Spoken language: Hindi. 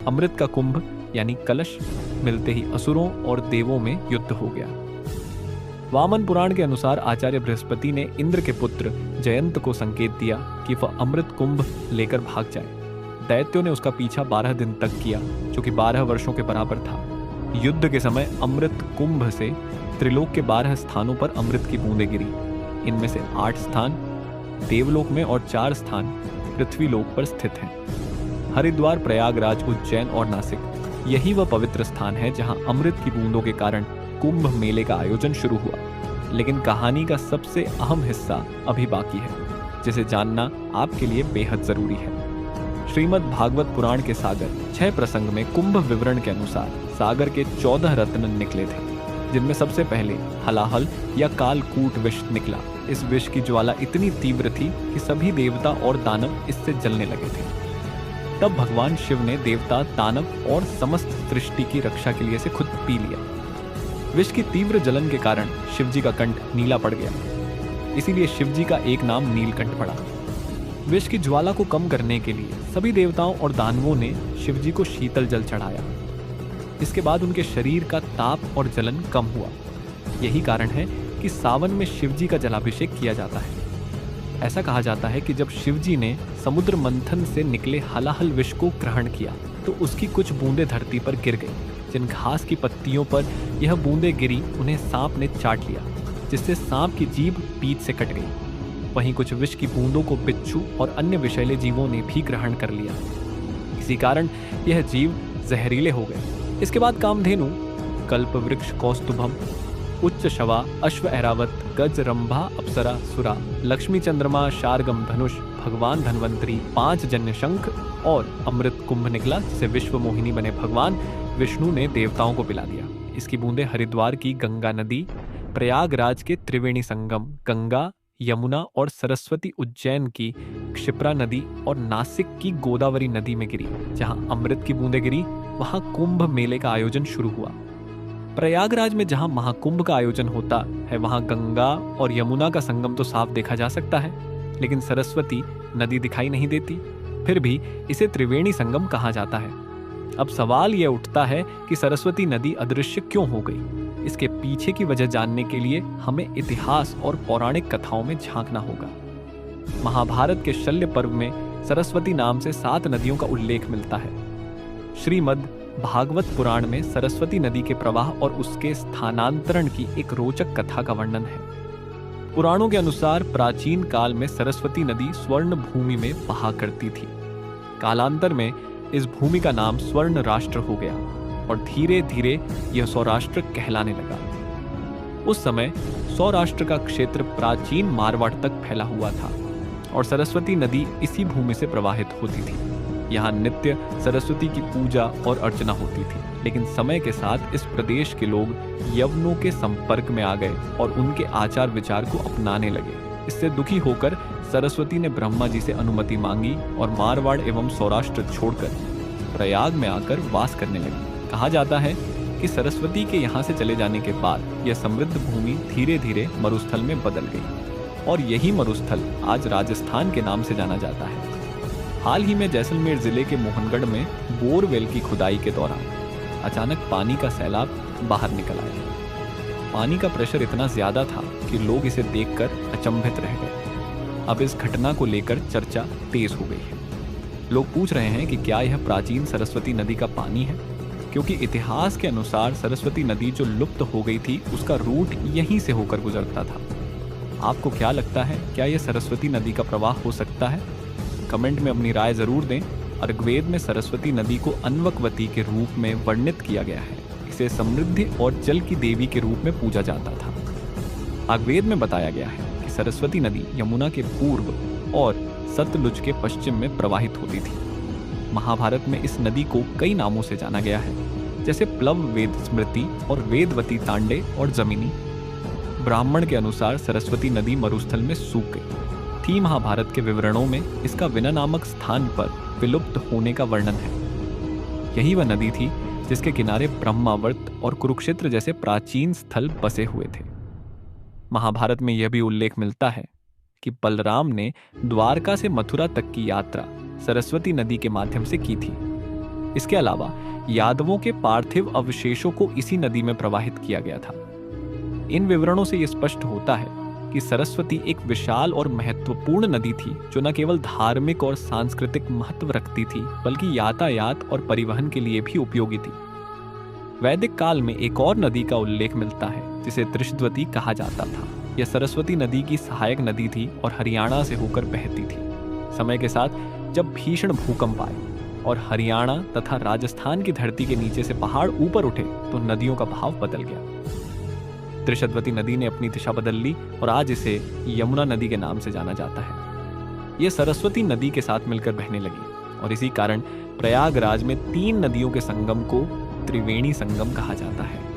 अमृत का कुंभ यानी कलश मिलते ही असुरों और देवों में युद्ध हो गया। वामन पुराण के अनुसार आचार्य बृहस्पति ने इंद्र के पुत्र जयंत को संकेत दिया कि वह अमृत कुंभ लेकर भाग जाए। दैत्यों ने उसका पीछा 12 दिन तक किया, जो कि 12 वर्षों के बराबर था। युद्ध के समय अमृत कुंभ से त्रिलोक के 12 स्थानों पर अमृत की बूंदें गिरी। इनमें से 8 स्थान देवलोक में और 4 स्थान पृथ्वीलोक पर स्थित हैं। हरिद्वार, प्रयागराज, उज्जैन और नासिक, यही वह पवित्र स्थान है जहां अमृत की बूंदों के कारण कुंभ मेले का आयोजन शुरू हुआ। लेकिन कहानी का सबसे अहम हिस्सा अभी बाकी है, जिसे जानना आपके लिए बेहद जरूरी है। श्रीमद् भागवत पुराण के सागर 6 प्रसंग में कुंभ विवरण के अनुसार सागर के 14 रत्न निकले थे, जिनमें सबसे पहले हलाहल या कालकूट विष निकला। इस विष की ज्वाला इतनी तीव्र थी कि सभी देवता और दानव इससे जलने लगे थे। तब भगवान शिव ने देवता, दानव और समस्त सृष्टि की रक्षा के लिए इसे खुद पी लिया। विष की तीव्र जलन के कारण शिवजी का कंठ नीला पड़ गया, इसीलिए शिवजी का एक नाम नीलकंठ पड़ा। विष की ज्वाला को कम करने के लिए सभी देवताओं और दानवों ने शिवजी को शीतल जल चढ़ाया। इसके बाद उनके शरीर का ताप और जलन कम हुआ। यही कारण है कि सावन में शिवजी का जलाभिषेक किया जाता है। ऐसा कहा जाता है कि जब शिवजी ने समुद्र मंथन से निकले हलाहल विष को ग्रहण किया तो उसकी कुछ बूंदें धरती पर गिर गई। जिन घास की पत्तियों पर यह बूंदें गिरी उन्हें सांप ने चाट लिया, जिससे सांप की जीभ पीठ से कट गई। वहीं कुछ विष की बूंदों को बिच्छू और अन्य विषैले जीवों ने भी ग्रहण कर लिया। इसी कारण यह जीव जहरीले हो गए। इसके बाद कामधेनु, कल्पवृक्ष, कौस्तुभम, उच्च शवा, अश्व ऐरावत, गज, रंभा, अप्सरा, सुरा, लक्ष्मी, चंद्रमा, शार्गम, धनुष, भगवान धन्वंतरी, 5 जन्य शंख और अमृत कुंभ निकला, जिसे विश्व मोहिनी बने भगवान विष्णु ने देवताओं को पिला दिया। इसकी बूंदें हरिद्वार की गंगा नदी, प्रयागराज के त्रिवेणी संगम, गंगा, यमुना और सरस्वती, उज्जैन की क्षिप्रा नदी और नासिक की गोदावरी नदी में गिरी। जहां अमृत की बूंदें गिरी वहां कुंभ मेले का आयोजन शुरू हुआ। प्रयागराज में जहां महाकुंभ का आयोजन होता है वहां गंगा और यमुना का संगम तो साफ देखा जा सकता है, लेकिन सरस्वती नदी दिखाई नहीं देती। फिर भी इसे त्रिवेणी संगम कहा जाता है। अब सवाल यह उठता है कि सरस्वती नदी अदृश्य क्यों हो गई। इसके पीछे की वजह जानने के लिए हमें इतिहास और पौराणिक कथाओं में झांकना होगा। महाभारत के शल्य पर्व में सरस्वती नाम से 7 नदियों का उल्लेख मिलता है। श्रीमद् भागवत पुराण में सरस्वती नदी के प्रवाह और उसके स्थानांतरण की एक रोचक कथा का वर्णन है। पुराणों के अनुसार प्राचीन काल में सरस्वती नदी स्वर्ण भूमि में बहा करती थी। कालांतर में इस भूमि का नाम स्वर्ण राष्ट्र हो गया और धीरे धीरे यह सौराष्ट्र कहलाने लगा। उस समय सौराष्ट्र का क्षेत्र प्राचीन मारवाड़ तक फैला हुआ था और सरस्वती नदी इसी भूमि से प्रवाहित होती थी। यहाँ नित्य सरस्वती की पूजा और अर्चना होती थी। लेकिन समय के साथ इस प्रदेश के लोग यवनों के संपर्क में आ गए और उनके आचार विचार को अपनाने लगे। इससे दुखी होकर सरस्वती ने ब्रह्मा जी से अनुमति मांगी और मारवाड़ एवं सौराष्ट्र छोड़कर प्रयाग में आकर वास करने लगी। कहा जाता है कि सरस्वती के यहाँ से चले जाने के बाद यह समृद्ध भूमि धीरे धीरे मरुस्थल में बदल गई और यही मरुस्थल आज राजस्थान के नाम से जाना जाता है। हाल ही में जैसलमेर जिले के मोहनगढ़ में बोरवेल की खुदाई के दौरान अचानक पानी का सैलाब बाहर निकल आया। पानी का प्रेशर इतना ज्यादा था कि लोग इसे देखकर अचंभित रह गए। अब इस घटना को लेकर चर्चा तेज हो गई है। लोग पूछ रहे हैं कि क्या यह प्राचीन सरस्वती नदी का पानी है, क्योंकि इतिहास के अनुसार सरस्वती नदी जो लुप्त हो गई थी उसका रूट यहीं से होकर गुजरता था। आपको क्या लगता है, क्या यह सरस्वती नदी का प्रवाह हो सकता है? कमेंट में अपनी राय जरूर दें। ऋग्वेद में सरस्वती नदी को अन्वकवती के रूप में वर्णित किया गया है। इसे समृद्धि और जल की देवी के रूप में पूजा जाता था। ऋग्वेद में बताया गया है कि सरस्वती नदी यमुना के पूर्व और सतलुज के पश्चिम में प्रवाहित होती थी। महाभारत में इस नदी को कई नामों से जाना गया है, जैसे प्लव वेद स्मृति और वेदवती तांडे और जमीनी। ब्राह्मण के अनुसार सरस्वती नदी मरुस्थल में सूख गई थी। महाभारत के विवरणों में इसका विना नामक स्थान पर विलुप्त होने का वर्णन है। यही वह नदी थी जिसके किनारे ब्रह्मावर्त और कुरुक्षेत्र जैसे प्राचीन स्थल बसे हुए थे। महाभारत में यह भी उल्लेख मिलता है कि बलराम ने द्वारका से मथुरा तक की यात्रा सरस्वती नदी के माध्यम से की थी। इसके अलावा यादवों के पार्थिव अवशेषों को इसी नदी में प्रवाहित किया गया था। इन विवरणों से यह स्पष्ट होता है कि सरस्वती एक विशाल और महत्वपूर्ण नदी थी, जो न केवल धार्मिक और सांस्कृतिक महत्व रखती थी, बल्कि यातायात और परिवहन के लिए भी उपयोगी थी। वैदिक काल में एक और नदी का उल्लेख मिलता है जिसे त्रिशद्वती कहा जाता था। यह सरस्वती नदी की सहायक नदी थी और हरियाणा से होकर बहती थी। समय के साथ जब भीषण भूकंप आए और हरियाणा तथा राजस्थान की धरती के नीचे से पहाड़ ऊपर उठे तो नदियों का भाव बदल गया। त्रिशद्वती नदी ने अपनी दिशा बदल ली और आज इसे यमुना नदी के नाम से जाना जाता है। यह सरस्वती नदी के साथ मिलकर बहने लगी और इसी कारण प्रयागराज में 3 नदियों के संगम को त्रिवेणी संगम कहा जाता है।